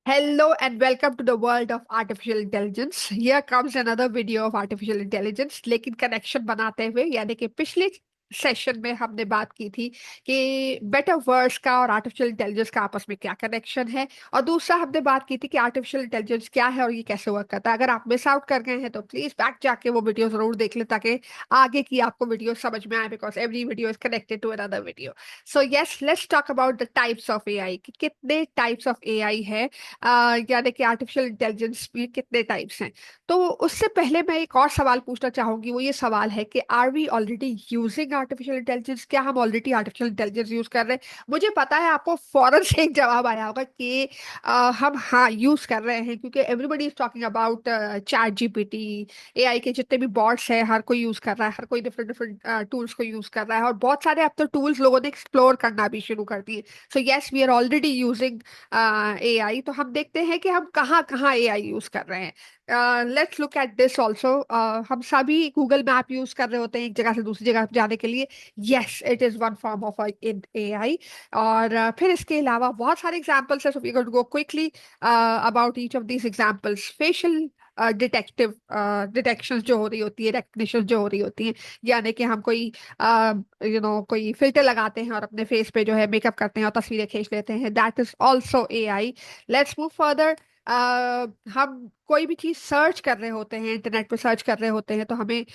Hello and welcome to the world of artificial intelligence. Here comes another video of artificial intelligence, लेकिन connection बनाते हुए यानी कि पिछले सेशन में हमने बात की थी कि मेटावर्स का और आर्टिफिशियल इंटेलिजेंस का आपस में क्या कनेक्शन है। और दूसरा हमने बात की थी कि आर्टिफिशियल इंटेलिजेंस क्या है और ये कैसे वर्क करता है। अगर आप मिस आउट कर गए हैं तो प्लीज बैक जाके वो वीडियो जरूर देख लें ताकि आगे की आपको वीडियो समझ में आए, because every video is connected to another video. So yes, let's talk about the types of AI कि कितने टाइप्स ऑफ एआई है। यानी कि आर्टिफिशियल इंटेलिजेंस में कितने टाइप्स हैं। तो उससे पहले मैं एक और सवाल पूछना चाहूंगी, वो ये सवाल है कि are we already using artificial intelligence? क्या हम ऑलरेडी आर्टिफिशियल इंटेलिजेंस यूज कर रहे हैं? मुझे पता है आपको फौरन से एक जवाब आया होगा कि हम हाँ यूज कर रहे हैं, क्योंकि everybody is talking about chat GPT. AI के जितने भी बॉट्स हैं हर कोई यूज कर रहा है, हर कोई डिफरेंट डिफरेंट टूल्स को यूज कर रहा है, और बहुत सारे अब तो टूल्स लोगों ने एक्सप्लोर करना भी शुरू कर दिए। So yes, we are already using AI. तो हम देखते हैं कि हम कहाँ कहाँ एआई यूज कर रहे हैं। Let's look at this also. हम सभी गूगल मैप यूज कर रहे होते हैं एक जगह से दूसरी जगह जाने के लिए। Yes, it is one form of AI. और फिर इसके अलावा बहुत सारे एग्जांपल्स है, so we going to go quickly about each of these examples. Facial detective detection जो हो रही होती है, रेकग्निशन जो हो रही होती है, यानी कि हम कोई कोई फिल्टर लगाते हैं और अपने फेस पे जो है मेकअप करते हैं और तस्वीरें खींच लेते हैं, that is also AI. Let's move further. हम कोई भी चीज सर्च कर रहे होते हैं, इंटरनेट पे सर्च कर रहे होते हैं, तो हमें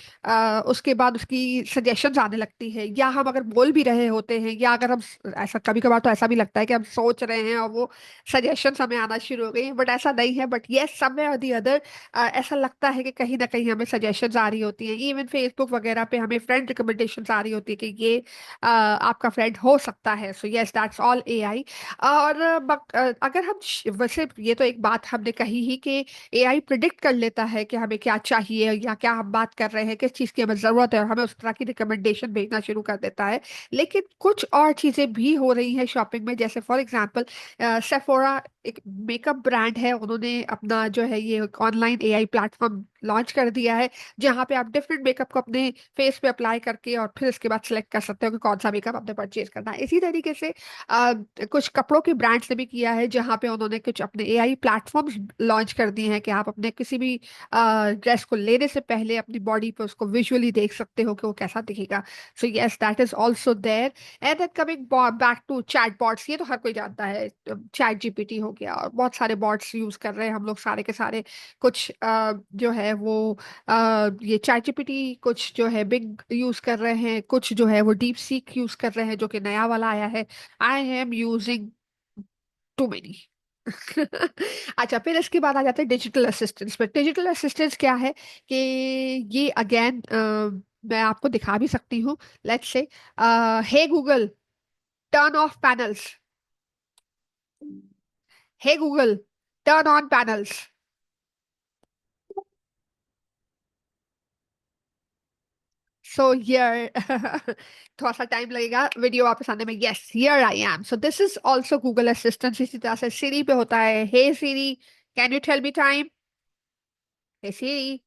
उसके बाद उसकी सजेशंस आने लगती है, या हम अगर बोल भी रहे होते हैं, या अगर हम ऐसा कभी कभार तो ऐसा भी लगता है कि हम सोच रहे हैं और वो सजेशंस हमें आना शुरू हो गई हैं, बट ऐसा नहीं है। बट येस, समवे और दी अदर ऐसा लगता है कि कहीं ना कहीं हमें सजेशंस आ रही होती हैं। इवन फेसबुक वगैरह पे हमें फ्रेंड रिकमेंडेशंस आ रही होती है कि ये आपका फ्रेंड हो सकता है। So yes, that's all AI. और अगर हम वैसे ये तो एक बात हमने कही ही कि एआई प्रिडिक्ट कर लेता है कि हमें क्या चाहिए या क्या हम बात कर रहे हैं, किस चीज़ की हमें ज़रूरत है, और हमें उस तरह की रिकमेंडेशन भेजना शुरू कर देता है। लेकिन कुछ और चीज़ें भी हो रही हैं शॉपिंग में, जैसे फॉर एग्जांपल सेफोरा एक मेकअप ब्रांड है, उन्होंने अपना जो है ये ऑनलाइन एआई प्लेटफॉर्म लॉन्च कर दिया है, जहाँ पे आप डिफरेंट मेकअप को अपने फेस पे अप्लाई करके और फिर इसके बाद सेलेक्ट कर सकते हो कि कौन सा मेकअप आपने परचेज करना है। इसी तरीके से कुछ कपड़ों के ब्रांड्स ने भी किया है, जहाँ पे उन्होंने कुछ अपने एआई प्लेटफॉर्म्स लॉन्च कर दिए हैं कि आप अपने किसी भी ड्रेस को लेने से पहले अपनी बॉडी पे उसको विजुअली देख सकते हो कि वो कैसा दिखेगा। So yes, that is also there. And then coming back to chat bots, ये तो हर कोई जानता है, चैट जीपीटी हो गया और बहुत सारे बॉट्स यूज कर रहे हैं हम लोग सारे के सारे। कुछ जो है वो ये चैट जीपीटी, कुछ जो है बिग यूज कर रहे हैं, कुछ जो है वो डीप सीक यूज कर रहे हैं जो कि नया वाला आया है। I am using too many. अच्छा, फिर इसके बाद आ जाते हैं डिजिटल असिस्टेंट्स पे। डिजिटल असिस्टेंट्स क्या है कि ये अगेन मैं आपको दिखा भी सकती हूँ। Let's say, hey Google, turn off panels. Hey Google, turn on panels. So here थोड़ा सा टाइम लगेगा वीडियो वापस आने में। Yes, here I am. So this is also Google assistant. इसी तरह से सीरी पे होता है, hey Siri, can you tell me time? Hey Siri,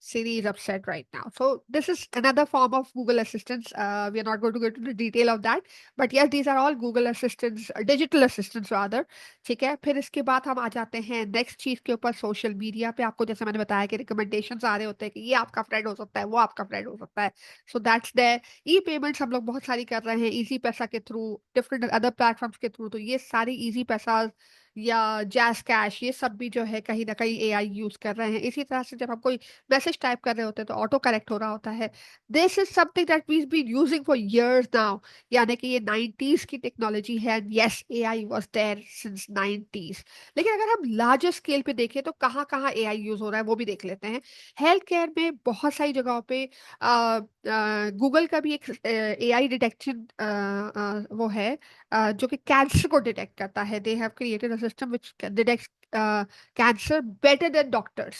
Siri is upset right now. So this is another form of Google Assistants. We are not going to go into the detail of that, but yes, these are all Google Assistants, digital assistants rather. ठीक है, फिर इसके बाद हम आ जाते हैं next चीज के ऊपर, सोशल मीडिया पे। आपको जैसे मैंने बताया कि रिकमेंडेशंस आ रहे होते हैं कि ये आपका फ्रेंड हो सकता है, वो आपका फ्रेंड हो सकता है। So that's there. E payments हम लोग बहुत सारी कर रहे हैं, इजी पैसा के थ्रू, डिफरेंट अदर प्लेटफॉर्म्स के थ्रू। तो ये सारी इजी पैसा या जैस कैश, ये सब भी जो है कहीं ना कहीं एआई यूज कर रहे हैं। इसी तरह से जब हम कोई मैसेज टाइप कर रहे होते हैं तो ऑटो करेक्ट हो रहा होता है। This is something that we been using for years now, यानी कि ये 90s की टेक्नोलॉजी है। Yes, AI was there since 90s। लेकिन अगर हम लार्जर स्केल पे देखें तो कहाँ कहाँ एआई यूज हो रहा है वो भी देख लेते हैं। हेल्थ केयर में बहुत सारी जगहों पे गूगल का भी एक एआई डिटेक्शन वो है, जो कि कैंसर को डिटेक्ट करता है। They have created a system which detects cancer better than doctors.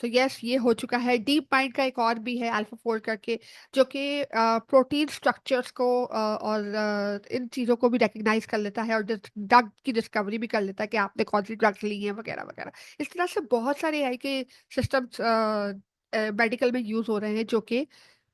So yes, ये हो चुका है। डीप माइंड का एक और भी है, अल्फा फोल्ड करके, जो कि प्रोटीन स्ट्रक्चर्स को और इन चीज़ों को भी रिकग्नाइज कर लेता है और ड्रग की डिस्कवरी भी कर लेता है कि आपने कौन सी ड्रग्स ली हैं वगैरह वगैरह। इस तरह से बहुत सारे एआई के सिस्टम्स मेडिकल में यूज हो रहे हैं, जो कि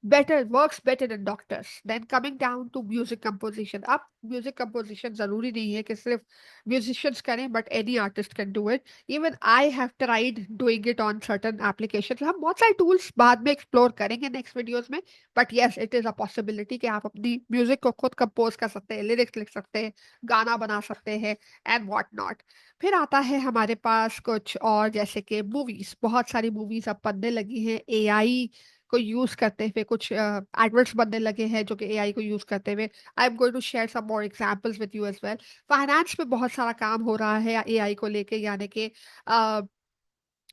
better works better than doctors. Then coming down to music composition. अब म्यूजिक कंपोजिशन जरूरी नहीं है कि सिर्फ म्यूजिशियंस करें, but any artist can do it. Even I have tried doing it on certain application. हम बहुत सारे टूल्स बाद में एक्सप्लोर करेंगे नेक्स्ट वीडियोस में, but yes it is a possibility कि आप अपनी म्यूजिक को खुद कंपोज कर सकते हैं, लिरिक्स लिख सकते हैं, गाना बना सकते हैं एंड व्हाट नॉट. फिर आता है हमारे पास कुछ और, जैसे कि मूवीज. बहुत सारी मूवीज अब बनने लगी हैं एआई को यूज करते हुए. कुछ एडवर्ट्स बनने लगे हैं जो कि एआई को यूज करते हुए. I am going to share some more examples with you as well. Finance में बहुत सारा काम हो रहा है एआई को लेके, यानी कि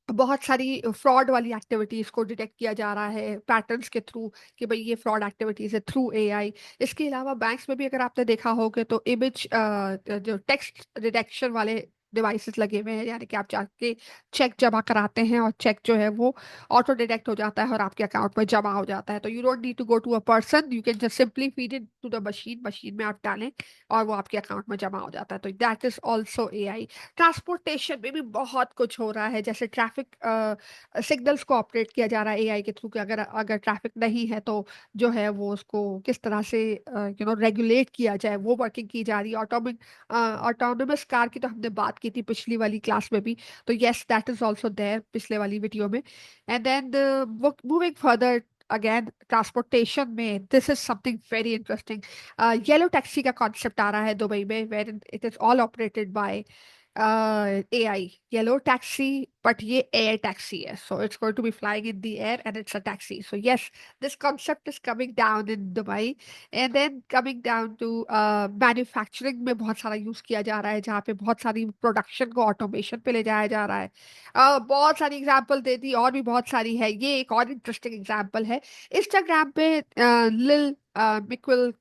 बहुत सारी फ्रॉड वाली एक्टिविटीज को डिटेक्ट किया जा रहा है पैटर्न्स के थ्रू, कि भाई ये फ्रॉड एक्टिविटीज है, थ्रू एआई. इसके अलावा बैंक्स में भी अगर आपने देखा होगा तो इमेज जो टेक्स्ट डिटेक्शन वाले डिवाइसेस लगे हुए हैं, यानी कि आप जाके चेक जमा कराते हैं और चेक जो है वो ऑटो डिटेक्ट हो जाता है और आपके अकाउंट में जमा हो जाता है. तो you don't need to go to a person, you can just simply feed it to the machine, machine में आप डालें और वो आपके अकाउंट में जमा हो जाता है. तो that is also AI. Transportation में भी बहुत कुछ हो रहा है, जैसे ट्रैफिक सिग्नल्स को ऑपरेट किया जा रहा है एआई के थ्रू, कि अगर अगर ट्रैफिक नहीं है तो जो है वो उसको किस तरह से रेगुलेट किया जाए, वो वर्किंग की जा रही है. ऑटोनोमस कार की तो हमने बात की थी पिछली वाली क्लास में भी, तो yes that is also there पिछले वाली वीडियो में. And then moving further again transportation में, this is something very interesting. Yellow taxi का कॉन्सेप्ट आ रहा है दुबई में, where it is all operated by AI, yellow taxi, but ये air taxi है. So it's going to be flying in the air and it's a taxi. So yes, this concept is coming down in Dubai. And then coming down to manufacturing में बहुत सारा use किया जा रहा है, जहाँ पे बहुत सारी प्रोडक्शन को ऑटोमेशन पे ले जाया जा रहा है. बहुत सारी एग्जांपल दे दी, और भी बहुत सारी है. ये एक और इंटरेस्टिंग एग्जांपल है. इंस्टाग्राम पे Lil Miquela,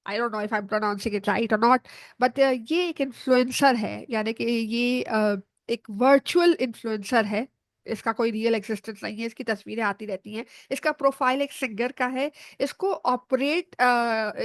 I don't know if I am pronouncing it right or not, but ये एक इन्फ्लुएंसर है, यानी कि ये एक वर्चुअल इन्फ्लुएंसर है. इसका कोई रियल एग्जिस्टेंस नहीं है, इसकी तस्वीरें आती रहती हैं. इसका प्रोफाइल एक सिंगर का है. इसको ऑपरेट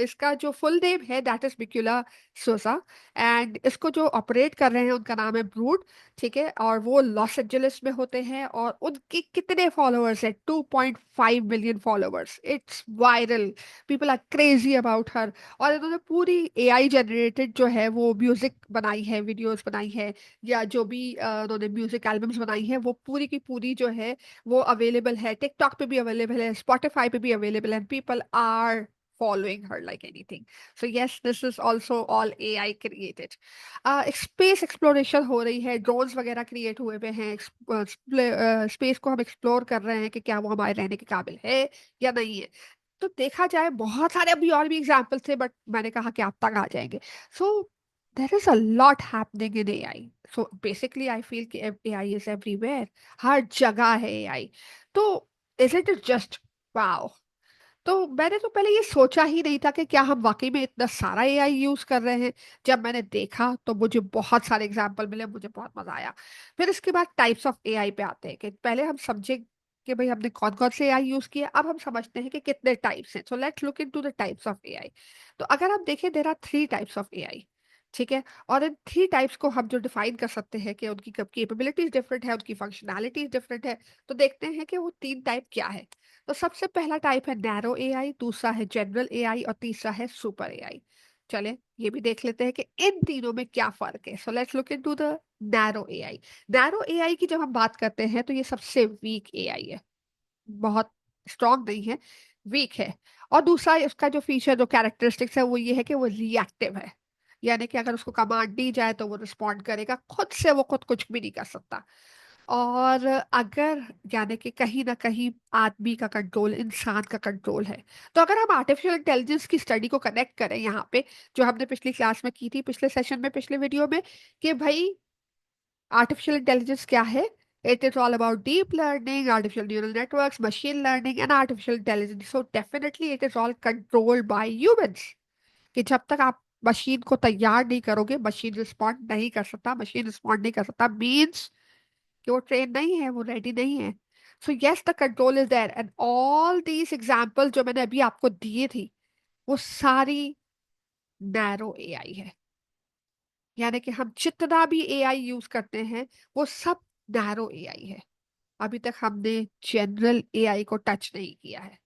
इसका जो फुल नेम है दैट इज बिक्यूला सोसा. एंड इसको जो ऑपरेट कर रहे हैं उनका नाम है ब्रूड. ठीक है, और वो लॉस एंजलिस में होते हैं, और उनके कितने फॉलोअर्स है, 2.5 million followers. It's viral, people are crazy about her. और इन्होंने पूरी एआई जनरेटेड जो है वो म्यूजिक बनाई है, वीडियोस बनाई है, या जो भी उन्होंने म्यूजिक एल्बम्स बनाई है, वो पूरी की पूरी जो है वो अवेलेबल है. टिकटॉक पे भी अवेलेबल है, स्पॉटिफाई पे भी अवेलेबल है. People are following her like anything. So yes, this is also all AI created. Space exploration हो रही है, ड्रोन्स वगैरह क्रिएट हुए हुए हैं. स्पेस को हम एक्सप्लोर कर रहे हैं कि क्या वो हमारे रहने के काबिल है या नहीं है. तो देखा जाए बहुत सारे अभी और भी एग्जाम्पल थे, बट मैंने कहा कि आप तक आ जाएंगे. So there is a lot happening in AI. So basically I feel कि एआई इज एवरीवेयर, हर जगह है एआई. तो इज इट जस्ट वाओ. तो मैंने तो पहले ये सोचा ही नहीं था कि क्या हम वाकई में इतना सारा एआई यूज कर रहे हैं. जब मैंने देखा तो मुझे बहुत सारे एग्जाम्पल मिले, मुझे बहुत मजा आया. फिर इसके बाद टाइप्स ऑफ एआई पे आते हैं, कि पहले हम समझे कि भाई हमने कौन कौन से एआई यूज किए, अब हम समझते हैं कि कितने टाइप्स हैं. So let's look into the types of AI. तो अगर आप देखें, there are 3 types of AI. ठीक है, और इन 3 टाइप्स को हम जो डिफाइन कर सकते हैं कि उनकी कैपेबिलिटीज डिफरेंट है, उनकी फंक्शनैलिटीज डिफरेंट है. तो देखते हैं कि वो 3 टाइप क्या है. तो सबसे पहला टाइप है नैरो एआई, दूसरा है जनरल एआई, और तीसरा है सुपर एआई. चले ये भी देख लेते हैं कि इन तीनों में क्या फर्क है. सो let's look into the narrow AI. Narrow AI की जब हम बात करते हैं तो ये सबसे वीक एआई है, बहुत स्ट्रांग नहीं है, वीक है. और दूसरा इसका जो फीचर, जो कैरेक्टरिस्टिक्स है, वो ये है कि वो रिएक्टिव है, यानी कि अगर उसको कमांड दी जाए तो वो रिस्पॉन्ड करेगा, खुद से वो खुद कुछ भी नहीं कर सकता. और अगर यानी कि कहीं ना कहीं आदमी का कंट्रोल, इंसान का कंट्रोल है. तो अगर हम आर्टिफिशियल इंटेलिजेंस की स्टडी को कनेक्ट करें यहाँ पे, जो हमने पिछली क्लास में की थी, पिछले सेशन में, पिछले वीडियो में, कि भाई आर्टिफिशियल इंटेलिजेंस क्या है. It is all about deep learning, artificial neural networks, machine learning and artificial intelligence. So definitely it is all controlled by humans. कि जब तक आप मशीन को तैयार नहीं करोगे, मशीन रिस्पॉन्ड नहीं कर सकता. मशीन रिस्पॉन्ड नहीं कर सकता मीन्स कि वो ट्रेन नहीं है, वो रेडी नहीं है. So yes the control is there, and all these example जो मैंने अभी आपको दिए थी, वो सारी नैरो एआई है. यानी कि हम जितना भी एआई यूज करते हैं वो सब नैरो एआई है. अभी तक हमने जनरल एआई को टच नहीं किया है.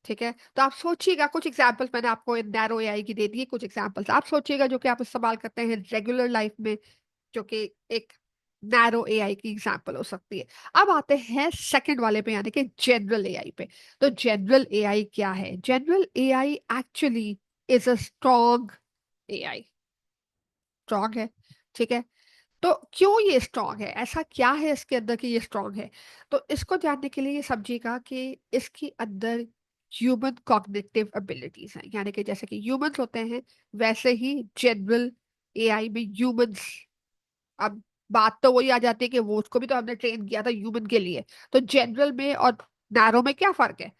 ठीक है, तो आप सोचिएगा, कुछ एग्जांपल्स मैंने आपको नैरो एआई की दे दिए, कुछ एग्जांपल्स आप सोचिएगा जो कि आप इस्तेमाल करते हैं रेगुलर लाइफ में, जो कि एक नैरो एआई की एग्जांपल हो सकती है। अब आते हैं सेकंड वाले पे, यानी कि जनरल एआई पे। तो जनरल एआई क्या है? General AI actually is a strong AI, strong है। ठीक है, तो क्यों ये स्ट्रॉन्ग है, ऐसा क्या है इसके अंदर कि ये स्ट्रॉन्ग है? तो इसको जानने के लिए ये समझिएगा कि इसके अंदर ह्यूमन कॉग्निटिव एबिलिटीज हैं, यानी कि जैसे कि ह्यूमंस होते हैं वैसे ही जनरल एआई में ह्यूमंस। अब बात तो वही आ जाती है कि वो उसको भी तो हमने ट्रेन किया था ह्यूमन के लिए। तो जनरल में और नैरो में क्या फर्क है?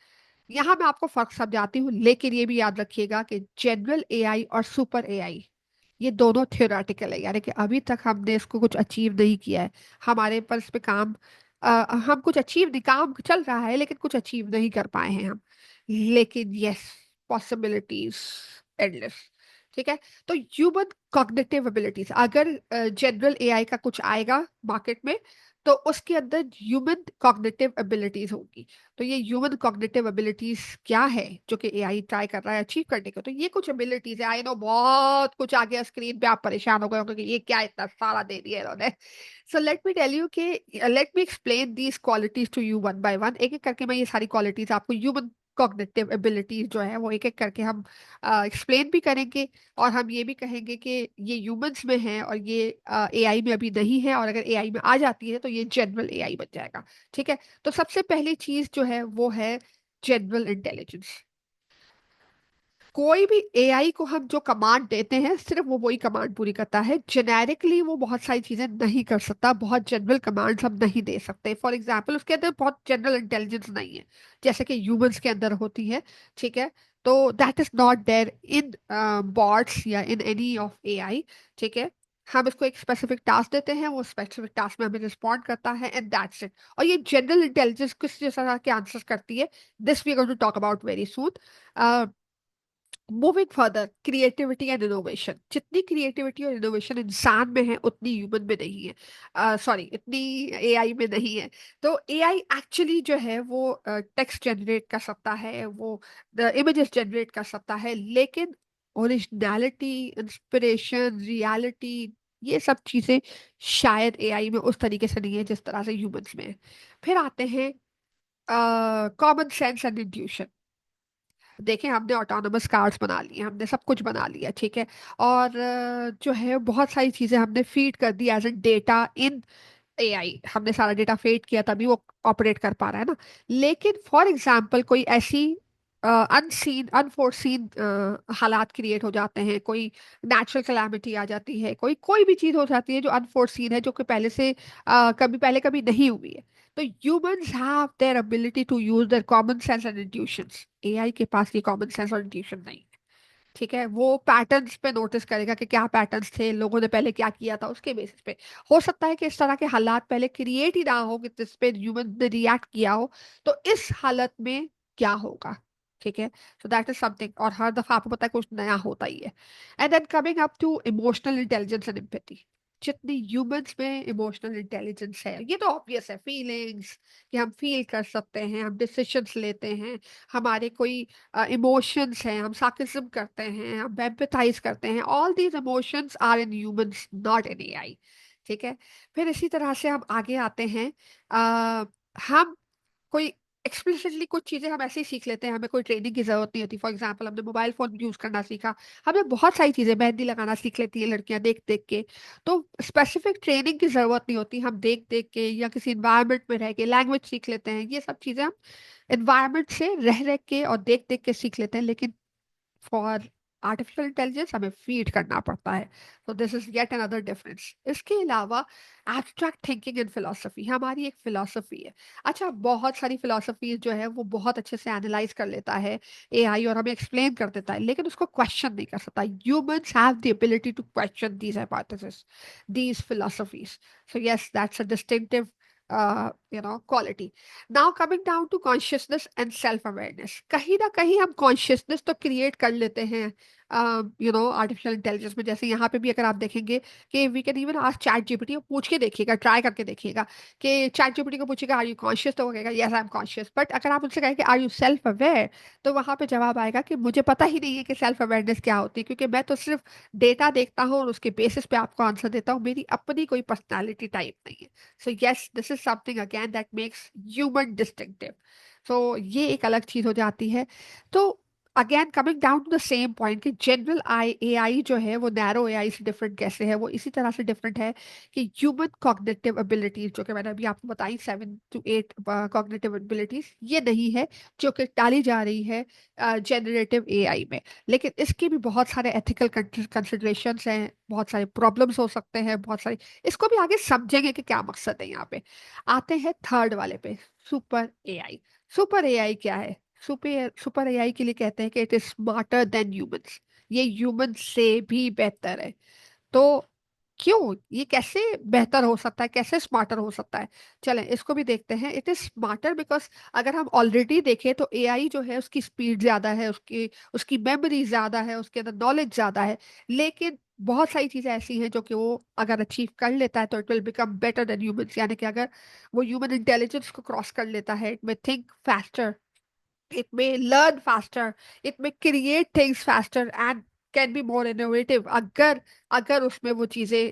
यहाँ मैं आपको फर्क समझाती हूँ, लेकिन ये भी याद रखिएगा कि जनरल एआई और सुपर एआई ये दोनों थियोरेटिकल है, यानी कि अभी तक हमने इसको कुछ अचीव नहीं किया है। हमारे पर इस पे काम हम कुछ अचीव नहीं, काम चल रहा है लेकिन कुछ अचीव नहीं कर पाए हैं हम। लेकिन यस, पॉसिबिलिटीज एंडलेस। ठीक है, तो ह्यूमन कॉग्निटिव एबिलिटीज, अगर जनरल एआई का कुछ आएगा मार्केट में, तो उसके अंदर ह्यूमन कॉग्निटिव एबिलिटीज होगी। तो ये ह्यूमन कॉग्निटिव एबिलिटीज क्या है जो कि एआई ट्राई कर रहा है अचीव करने को? तो ये कुछ एबिलिटीज है, आई नो बहुत कुछ आ गया स्क्रीन पे, आप परेशान हो गए होंगे कि ये क्या इतना सारा दे दिया इन्होंने। So let me tell you कि let me explain these qualities to you one by one. एक एक करके मैं ये सारी क्वालिटीज आपको, ह्यूमन कॉग्निटिव एबिलिटीज जो है वो एक एक करके हम एक्सप्लेन भी करेंगे। और हम ये भी कहेंगे कि ये ह्यूमंस में है और ये एआई में अभी नहीं है, और अगर एआई में आ जाती है तो ये जनरल एआई बन जाएगा। ठीक है, तो सबसे पहली चीज जो है वो है जनरल इंटेलिजेंस। कोई भी एआई को हम जो कमांड देते हैं सिर्फ वो वही कमांड पूरी करता है, जेनेरिकली वो बहुत सारी चीजें नहीं कर सकता, बहुत जनरल कमांड्स हम नहीं दे सकते। फॉर एग्जांपल उसके अंदर बहुत जनरल इंटेलिजेंस नहीं है जैसे कि ह्यूमंस के अंदर होती है। ठीक है, तो that is not there in bots या इन एनी ऑफ एआई। ठीक है, हम इसको एक स्पेसिफिक टास्क देते हैं, वो स्पेसिफिक टास्क में हमें रिस्पॉन्ड करता है एंड दैट्स इट। और ये जनरल इंटेलिजेंस किस जैसा के आंसर करती है, this we are going to talk about very soon. Moving further, creativity and innovation, जितनी क्रिएटिविटी और इनोवेशन इंसान में है उतनी ह्यूमन में नहीं है, सॉरी इतनी एआई में नहीं है। तो एआई एक्चुअली जो है वो टेक्स्ट जनरेट कर सकता है, वो इमेजेस जनरेट कर सकता है, लेकिन ओरिजिनलिटी, इंस्पिरेशन, रियलिटी, ये सब चीजें शायद एआई में उस तरीके से नहीं है जिस तरह से ह्यूमंस में है। फिर आते हैं कॉमन सेंस एंड इंट्यूशन। देखें, हमने ऑटोनमस कार्स बना लिए, हमने सब कुछ बना लिया, ठीक है, और जो है बहुत सारी चीजें हमने फीड कर दी as a data in AI, हमने सारा डेटा फीड किया तभी वो ऑपरेट कर पा रहा है ना। लेकिन फॉर एग्जांपल कोई ऐसी अनसीन अनफोर्सीन हालात क्रिएट हो जाते हैं, कोई नेचुरल कैलामिटी आ जाती है, कोई कोई भी चीज हो जाती है जो अनफोर्सीन है, जो कि पहले से कभी पहले कभी नहीं हुई है। तो humans have their ability to use their common sense and intuitions। AI के पास ये कॉमन सेंस और इंट्यूशन नहीं है। ठीक है, वो पैटर्न्स पे नोटिस करेगा कि क्या पैटर्न्स थे, लोगों ने पहले क्या किया था, उसके बेसिस पे हो सकता है कि इस तरह के हालात पहले क्रिएट ही ना हो कि जिस पे ह्यूमन ने रिएक्ट किया हो। तो इस हालत में क्या होगा? ठीक है, सो दैट इज समथिंग, और हर दफा आपको पता है कुछ नया होता ही है। And then coming up to emotional intelligence and empathy. जितनी ह्यूमंस में इमोशनल इंटेलिजेंस है, ये तो ऑब्वियस है, फीलिंग्स, कि हम फील कर सकते हैं, हम डिसीजंस लेते हैं, हमारे कोई इमोशंस हैं, हम सार्केज्म करते हैं, हम एम्पैथाइज करते हैं, all these emotions are in humans not in AI. ठीक है, फिर इसी तरह से हम आगे आते हैं, हम कोई एक्सप्लिसिटली कुछ चीजें हम ऐसे ही सीख लेते हैं, हमें कोई ट्रेनिंग की जरूरत नहीं होती। फॉर एग्जाम्पल हमने मोबाइल फोन यूज करना सीखा, हमें बहुत सारी चीजें, मेहंदी लगाना सीख लेती है लड़कियां देख देख के। तो स्पेसिफिक ट्रेनिंग की जरूरत नहीं होती, हम देख देख के या किसी इन्वायरमेंट में रह के लैंग्वेज सीख लेते हैं, ये सब चीजें हम इन्वायरमेंट से रह रह के और देख देख के सीख लेते हैं। लेकिन फॉर आर्टिफिशियल इंटेलिजेंस हमें फीड करना पड़ता है। तो this is yet another difference. इसके अलावा एब्स्ट्रैक्ट थिंकिंग एंड फिलोसफी, हमारी एक फिलोसफी है। अच्छा, बहुत सारी फिलोसफी जो है वो बहुत अच्छे से एनालाइज कर लेता है एआई और हमें एक्सप्लेन कर देता है, लेकिन उसको क्वेश्चन नहीं कर सकता। Humans have the ability to question these hypothesis, these philosophies. So yes, that's a distinctive quality. Now coming down to consciousness and self awareness, कहीं ना कहीं हम कॉन्शियसनेस तो क्रिएट कर लेते हैं आर्टिफिशियल इंटेलिजेंस में, जैसे यहाँ पे भी अगर आप देखेंगे कि we can even ask ChatGPT, पूछ के देखिएगा, ट्राई करके देखिएगा कि चैट जीपीटी को पूछेगा आर यू कॉन्शियस, तो वो कहेगा yes I am conscious. But अगर आप उनसे कहें कि आर यू सेल्फ अवेयर, तो वहां पे जवाब आएगा कि मुझे पता ही नहीं है कि सेल्फ अवेयरनेस क्या होती है, क्योंकि मैं तो सिर्फ डेटा देखता हूँ और उसके बेसिस पे आपको आंसर देता हूँ, मेरी अपनी कोई पर्सनैलिटी टाइप नहीं है। So yes, this is something again that makes human distinctive. So ये एक अलग चीज हो जाती है। तो again coming down to the same point कि जनरल आई एआई जो है वो नैरो एआई से डिफरेंट कैसे है, वो इसी तरह से डिफरेंट है कि ह्यूमन कॉग्निटिव एबिलिटीज, जो कि मैंने अभी आपको बताई 7 to 8 कॉग्निटिव एबिलिटीज, ये नहीं है जो कि डाली जा रही है जनरेटिव एआई में। लेकिन इसके भी बहुत सारे एथिकल कंसिडरेशंस हैं, बहुत सारे प्रॉब्लम्स हो सकते हैं, बहुत सारी, इसको भी आगे समझेंगे कि क्या मकसद है यहाँ पे। आते हैं थर्ड वाले पे, सुपर एआई। सुपर एआई क्या है? सुपर सुपर एआई के लिए कहते हैं कि it is smarter than humans, ये ह्यूमन से भी बेहतर है। तो क्यों, ये कैसे बेहतर हो सकता है, कैसे स्मार्टर हो सकता है? चलें इसको भी देखते हैं। इट इज स्मार्टर बिकॉज अगर हम ऑलरेडी देखें तो एआई जो है उसकी स्पीड ज्यादा है, उसकी उसकी मेमोरी ज्यादा है, उसके अंदर नॉलेज ज्यादा है। लेकिन बहुत सारी चीजें ऐसी हैं जो कि वो अगर अचीव कर लेता है तो it will become better than humans, यानी कि अगर वो ह्यूमन इंटेलिजेंस को क्रॉस कर लेता है, इट में think faster, it may learn faster, it may create things faster and can be more innovative, अगर अगर उसमें वो चीजें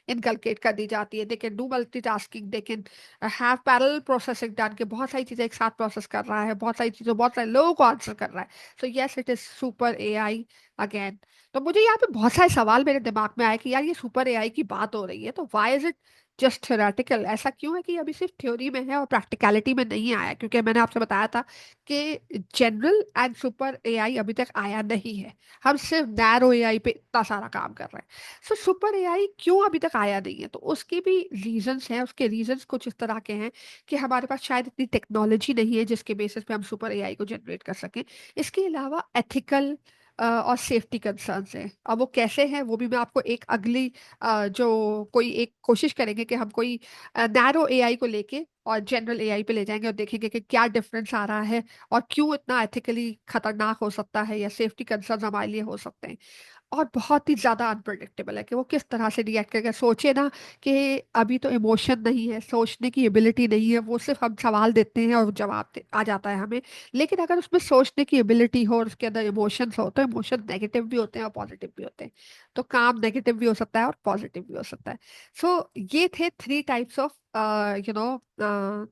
इनकलकेट कर दी जाती है। They can do multitasking, they can have parallel processing done, के बहुत सारी चीजें एक साथ प्रोसेस कर रहा है, बहुत सारी चीजें बहुत सारे लोगों को आंसर कर रहा है। So yes, it is super AI again. तो मुझे यहाँ पे बहुत सारे सवाल मेरे दिमाग में आए कि यार ये सुपर एआई की बात हो रही है तो why is it just theoretical? ऐसा क्यों है कि अभी सिर्फ थ्योरी में है और प्रैक्टिकलिटी में नहीं आया? क्योंकि मैंने आपसे बताया था कि जनरल एंड सुपर एआई अभी तक आया नहीं है, हम सिर्फ नैरो एआई पे इतना सारा काम कर रहे हैं। सो सुपर एआई क्यों अभी तक आया नहीं है? तो उसके भी रीजंस हैं। उसके रीजंस कुछ इस तरह के हैं कि हमारे पास शायद इतनी टेक्नोलॉजी नहीं है जिसके बेसिस पे हम सुपर एआई को जनरेट कर सकें। इसके अलावा एथिकल और सेफ्टी कंसर्न्स हैं। अब वो कैसे हैं वो भी मैं आपको एक अगली जो कोई एक कोशिश करेंगे कि हम कोई नैरो एआई को लेके और जनरल एआई पे ले जाएंगे और देखेंगे कि क्या डिफरेंस आ रहा है और क्यों इतना एथिकली खतरनाक हो सकता है या सेफ्टी कंसर्न हमारे लिए हो सकते हैं। और बहुत ही ज्यादा अनप्रडिक्टेबल है कि वो किस तरह से रिएक्ट करेगा। सोचे ना कि अभी तो इमोशन नहीं है, सोचने की एबिलिटी नहीं है, वो सिर्फ हम सवाल देते हैं और वो जवाब आ जाता है हमें। लेकिन अगर उसमें सोचने की एबिलिटी हो और उसके अंदर इमोशंस हो, तो इमोशन नेगेटिव भी होते हैं और पॉजिटिव भी होते हैं। तो काम नेगेटिव भी हो सकता है और पॉजिटिव भी हो सकता है। सो ये थे 3 टाइप्स ऑफ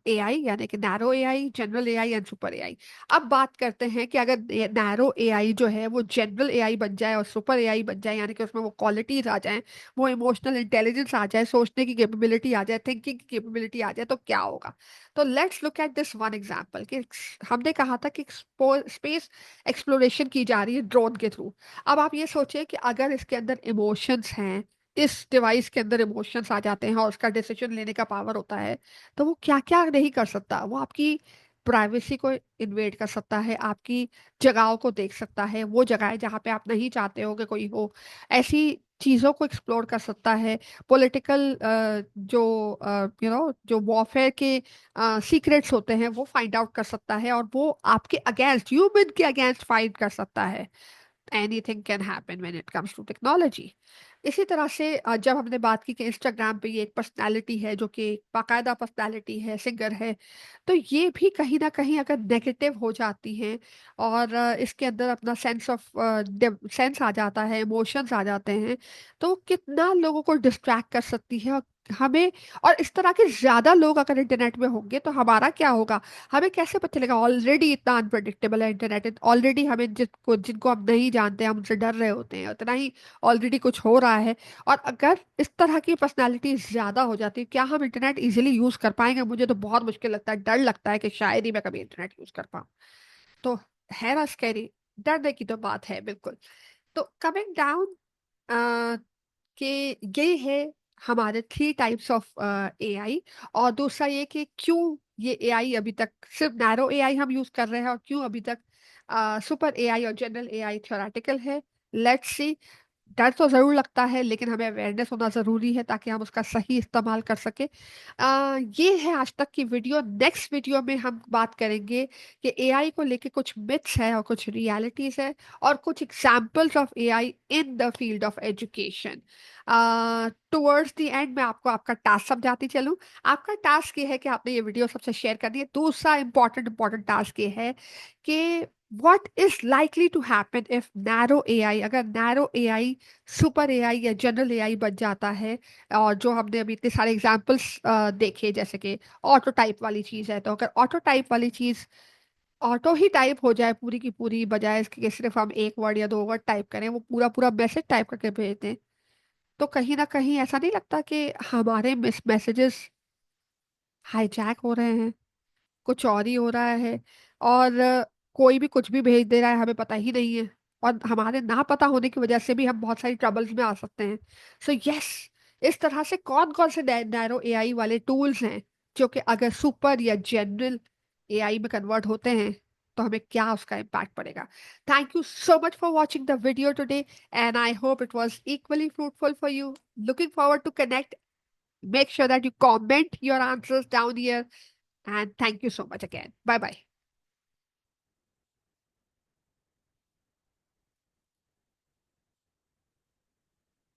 एआई, यानी कि narrow AI, general AI and super AI. अब बात करते हैं कि अगर नैरो एआई जो है वो जनरल एआई बन जाए और सुपर एआई बन जाए, यानी कि उसमें वो क्वालिटीज आ जाए, वो इमोशनल इंटेलिजेंस आ जाए, सोचने की कैपेबिलिटी आ जाए, थिंकिंग की कैपेबिलिटी आ जाए, तो क्या होगा? तो let's look at this one example कि हमने कहा था कि स्पेस एक्सप्लोरेशन की जा रही है ड्रोन के थ्रू। अब आप ये सोचिए कि अगर इसके अंदर इमोशंस हैं, इस डिवाइस के अंदर इमोशंस आ जाते हैं और उसका डिसीजन लेने का पावर होता है, तो वो क्या क्या नहीं कर सकता। वो आपकी प्राइवेसी को इन्वेड कर सकता है, आपकी जगहों को देख सकता है, वो जगह जहाँ पे आप नहीं चाहते हो कि कोई हो, ऐसी चीज़ों को एक्सप्लोर कर सकता है। पॉलिटिकल जो जो वॉरफेयर के सीक्रेट्स होते हैं वो फाइंड आउट कर सकता है और वो आपके अगेंस्ट, ह्यूमन के अगेंस्ट फाइट कर सकता है। Anything can happen when it comes to technology. इसी तरह से जब हमने बात की कि इंस्टाग्राम पे ये एक पर्सनालिटी है जो कि एक बाकायदा पर्सनालिटी है, सिंगर है, तो ये भी कहीं ना कहीं अगर नेगेटिव हो जाती है और इसके अंदर अपना सेंस ऑफ सेंस आ जाता है, इमोशंस आ जाते हैं, तो कितना लोगों को डिस्ट्रैक्ट कर सकती है। और हमें, और इस तरह के ज्यादा लोग अगर इंटरनेट में होंगे तो हमारा क्या होगा? हमें कैसे पता चलेगा? ऑलरेडी इतना अनप्रडिक्टेबल है इंटरनेट, ऑलरेडी हमें जिनको जिनको हम नहीं जानते हम उनसे डर रहे होते हैं, उतना ही ऑलरेडी कुछ हो रहा है। और अगर इस तरह की पर्सनालिटी ज्यादा हो जाती है, क्या हम इंटरनेट इजीली यूज कर पाएंगे? मुझे तो बहुत मुश्किल लगता है, डर लगता है कि शायद ही मैं कभी इंटरनेट यूज कर पाऊँ। तो है ना स्कैरी, डरने की तो बात है बिल्कुल। तो कमिंग डाउन कि ये है हमारे 3 टाइप्स ऑफ एआई। और दूसरा ये कि क्यों ये एआई अभी तक सिर्फ नैरो एआई हम यूज कर रहे हैं और क्यों अभी तक सुपर एआई और जनरल एआई थ्योरेटिकल है। Let's see. डर तो जरूर लगता है, लेकिन हमें अवेयरनेस होना जरूरी है ताकि हम उसका सही इस्तेमाल कर सके। ये है आज तक की वीडियो। नेक्स्ट वीडियो में हम बात करेंगे कि एआई को लेके कुछ मिथ्स है और कुछ रियलिटीज है, और कुछ examples of AI in the field of education. Towards the end मैं आपको आपका टास्क समझाती चलूं। आपका टास्क ये है कि आपने ये वीडियो सबसे शेयर कर दी है। दूसरा इंपॉर्टेंट टास्क ये है कि what is likely to happen if narrow AI, अगर narrow AI सुपर एआई या जनरल एआई बन जाता है। और जो हमने अभी इतने सारे एग्जांपल्स देखे, जैसे कि ऑटो टाइप वाली चीज है, तो अगर ऑटो टाइप वाली चीज ऑटो ही टाइप हो जाए पूरी की पूरी, बजाय इसके कि सिर्फ हम एक वर्ड या दो वर्ड टाइप करें, वो पूरा पूरा मैसेज टाइप करके भेज दें, तो कहीं ना कहीं ऐसा नहीं लगता कि हमारे मैसेजेस हाईजैक हो रहे हैं, कुछ और ही हो रहा है, और कोई भी कुछ भी भेज दे रहा है, हमें पता ही नहीं है। और हमारे ना पता होने की वजह से भी हम बहुत सारी ट्रबल्स में आ सकते हैं। सो यस, इस तरह से कौन कौन से नैरो एआई वाले टूल्स हैं जो कि अगर सुपर या जनरल एआई में कन्वर्ट होते हैं तो हमें क्या उसका इम्पैक्ट पड़ेगा। Thank you so much for watching the video today, and I hope it was equally fruitful for you. Looking forward to connect. Make sure that you comment your answers down here. And thank you so much again. Bye bye.